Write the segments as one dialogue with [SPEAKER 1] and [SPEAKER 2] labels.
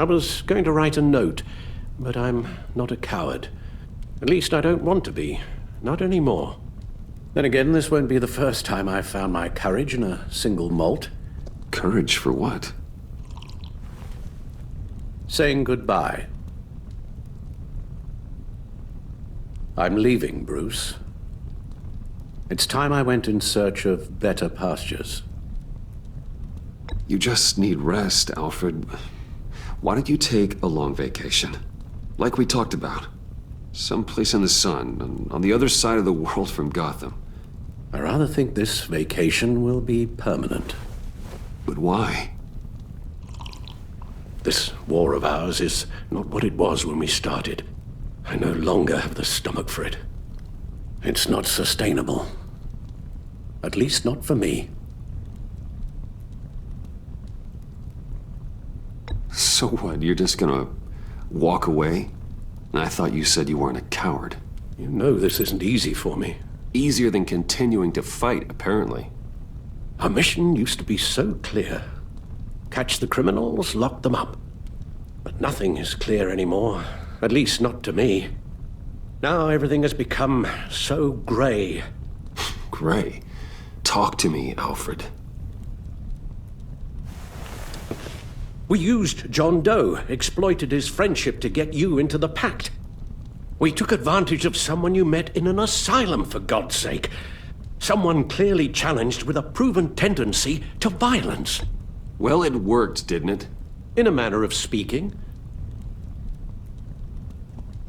[SPEAKER 1] I was going to write a note, but I'm not a coward. At least I don't want to be. Not anymore. Then again, this won't be the first time I've found my courage in a single malt.
[SPEAKER 2] Courage for what?
[SPEAKER 1] Saying goodbye. I'm leaving, Bruce. It's time I went in search of better pastures.
[SPEAKER 2] You just need rest, Alfred. Why don't you take a long vacation? Like we talked about. Someplace in the sun, on the other side of the world from Gotham.
[SPEAKER 1] I rather think this vacation will be permanent.
[SPEAKER 2] But why?
[SPEAKER 1] This war of ours is not what it was when we started. I no longer have the stomach for it. It's not sustainable. At least not for me.
[SPEAKER 2] So what, you're just gonna walk away? I thought you said you weren't a coward.
[SPEAKER 1] You know this isn't easy for me.
[SPEAKER 2] Easier than continuing to fight, apparently.
[SPEAKER 1] Our mission used to be so clear. Catch the criminals, lock them up. But nothing is clear anymore. At least not to me. Now everything has become so gray.
[SPEAKER 2] Gray? Talk to me, Alfred.
[SPEAKER 1] We used John Doe, exploited his friendship to get you into the pact. We took advantage of someone you met in an asylum, for God's sake. Someone clearly challenged with a proven tendency to violence.
[SPEAKER 2] Well, it worked, didn't it?
[SPEAKER 1] In a manner of speaking.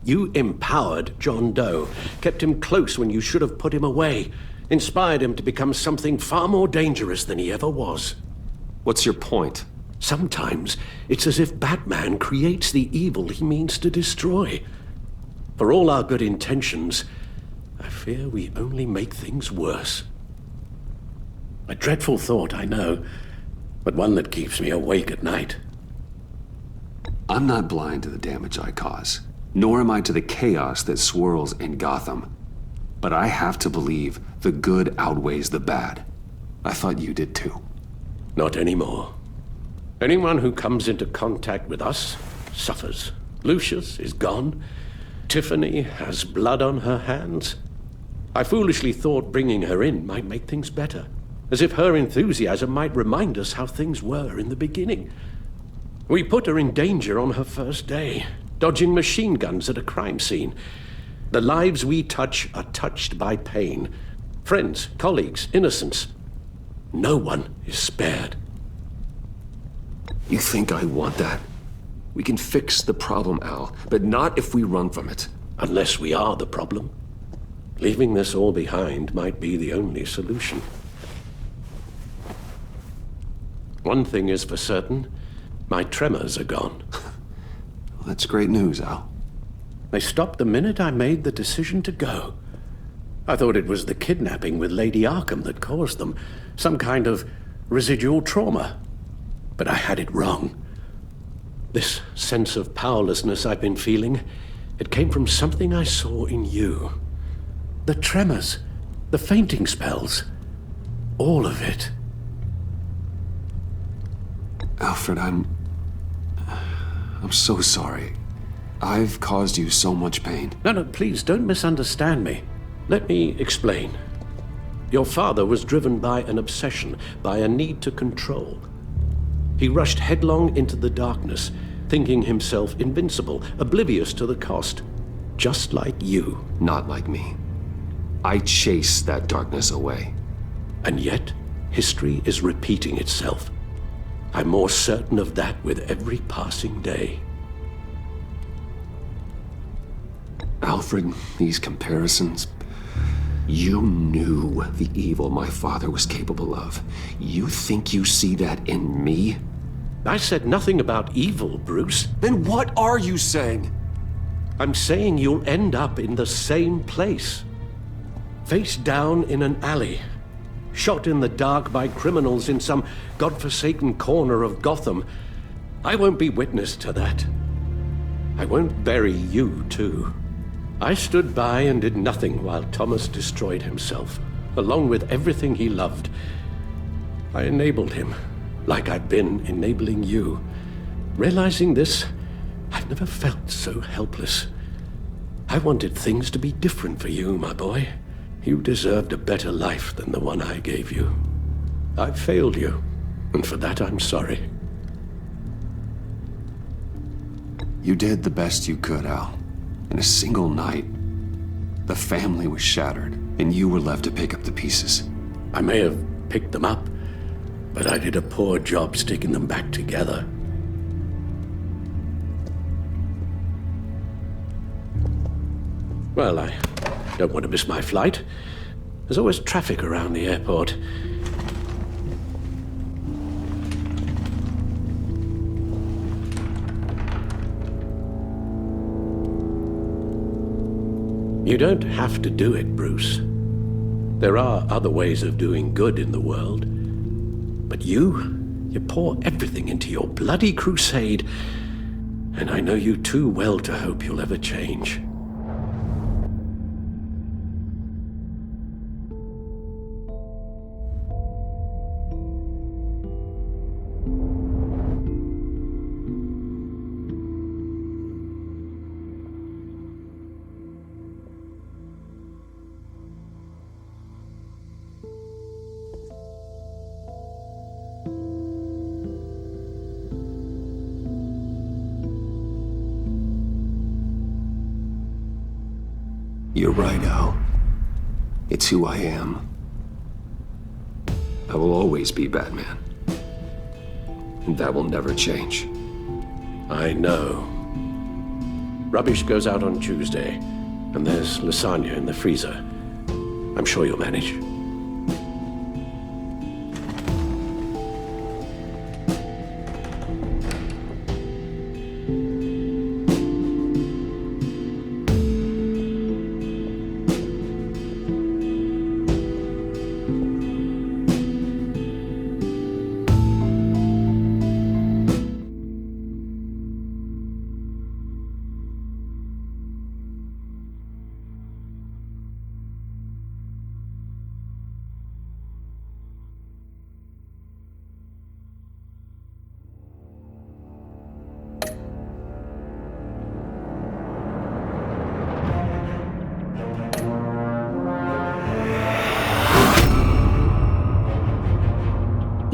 [SPEAKER 1] You empowered John Doe, kept him close when you should have put him away, inspired him to become something far more dangerous than he ever was.
[SPEAKER 2] What's your point?
[SPEAKER 1] Sometimes it's as if Batman creates the evil he means to destroy. For all our good intentions, I fear we only make things worse. A dreadful thought, I know, but one that keeps me awake at night.
[SPEAKER 2] I'm not blind to the damage I cause, nor am I to the chaos that swirls in Gotham. But I have to believe the good outweighs the bad. I thought you did too.
[SPEAKER 1] Not anymore. Anyone who comes into contact with us suffers. Lucius is gone. Tiffany has blood on her hands. I foolishly thought bringing her in might make things better, as if her enthusiasm might remind us how things were in the beginning. We put her in danger on her first day, dodging machine guns at a crime scene. The lives we touch are touched by pain. Friends, colleagues, innocents. No one is spared.
[SPEAKER 2] You think I want that? We can fix the problem, Al, but not if we run from it.
[SPEAKER 1] Unless we are the problem. Leaving this all behind might be the only solution. One thing is for certain, my tremors are gone.
[SPEAKER 2] Well, that's great news, Al.
[SPEAKER 1] They stopped the minute I made the decision to go. I thought it was the kidnapping with Lady Arkham that caused them, some kind of residual trauma. But I had it wrong. This sense of powerlessness I've been feeling, it came from something I saw in you. The tremors, the fainting spells, all of it.
[SPEAKER 2] Alfred, I'm so sorry. I've caused you so much pain.
[SPEAKER 1] No, please don't misunderstand me. Let me explain. Your father was driven by an obsession, by a need to control. He rushed headlong into the darkness, thinking himself invincible, oblivious to the cost. Just like you.
[SPEAKER 2] Not like me. I chased that darkness away.
[SPEAKER 1] And yet, history is repeating itself. I'm more certain of that with every passing day.
[SPEAKER 2] Alfred, these comparisons... You knew the evil my father was capable of. You think you see that in me?
[SPEAKER 1] I said nothing about evil, Bruce.
[SPEAKER 2] Then what are you saying?
[SPEAKER 1] I'm saying you'll end up in the same place. Face down in an alley. Shot in the dark by criminals in some godforsaken corner of Gotham. I won't be witness to that. I won't bury you, too. I stood by and did nothing while Thomas destroyed himself, along with everything he loved. I enabled him, like I've been enabling you. Realizing this, I've never felt so helpless. I wanted things to be different for you, my boy. You deserved a better life than the one I gave you. I failed you, and for that I'm sorry.
[SPEAKER 2] You did the best you could, Al. In a single night, the family was shattered, and you were left to pick up the pieces.
[SPEAKER 1] I may have picked them up, but I did a poor job sticking them back together. Well, I don't want to miss my flight. There's always traffic around the airport. You don't have to do it, Bruce. There are other ways of doing good in the world. But you pour everything into your bloody crusade, and I know you too well to hope you'll ever change.
[SPEAKER 2] You're right, Al. It's who I am. I will always be Batman. And that will never change.
[SPEAKER 1] I know. Rubbish goes out on Tuesday, and there's lasagna in the freezer. I'm sure you'll manage.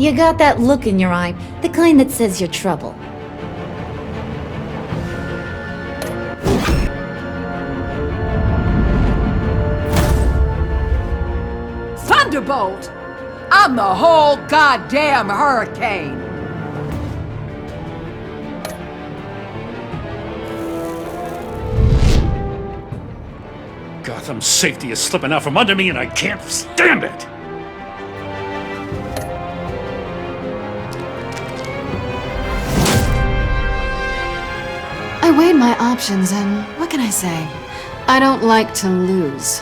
[SPEAKER 3] You got that look in your eye, the kind that says you're trouble.
[SPEAKER 4] Thunderbolt! I'm the whole goddamn hurricane!
[SPEAKER 5] Gotham's safety is slipping out from under me and I can't stand it!
[SPEAKER 6] I weighed my options, and what can I say? I don't like to lose.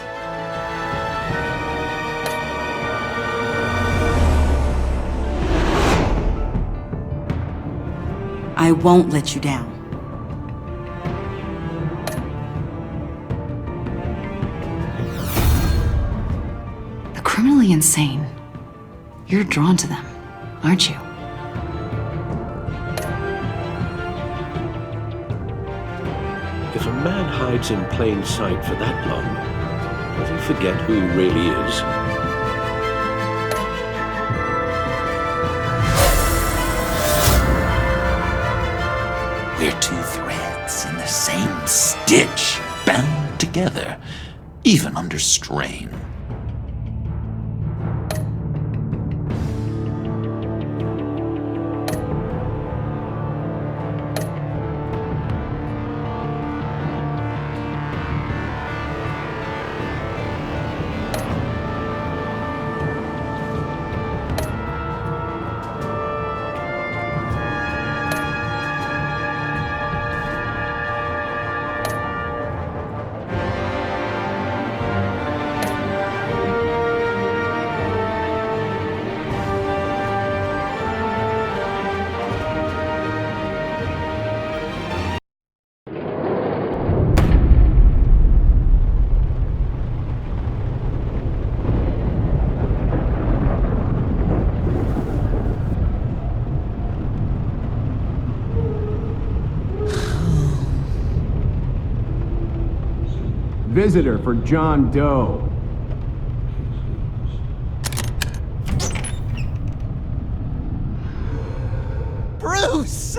[SPEAKER 7] I won't let you down.
[SPEAKER 6] The criminally insane. You're drawn to them, aren't you?
[SPEAKER 1] If a man hides in plain sight for that long, does he forget who he really is?
[SPEAKER 8] We're two threads in the same stitch, bound together, even under strain.
[SPEAKER 9] visitor for John Doe.
[SPEAKER 10] Bruce!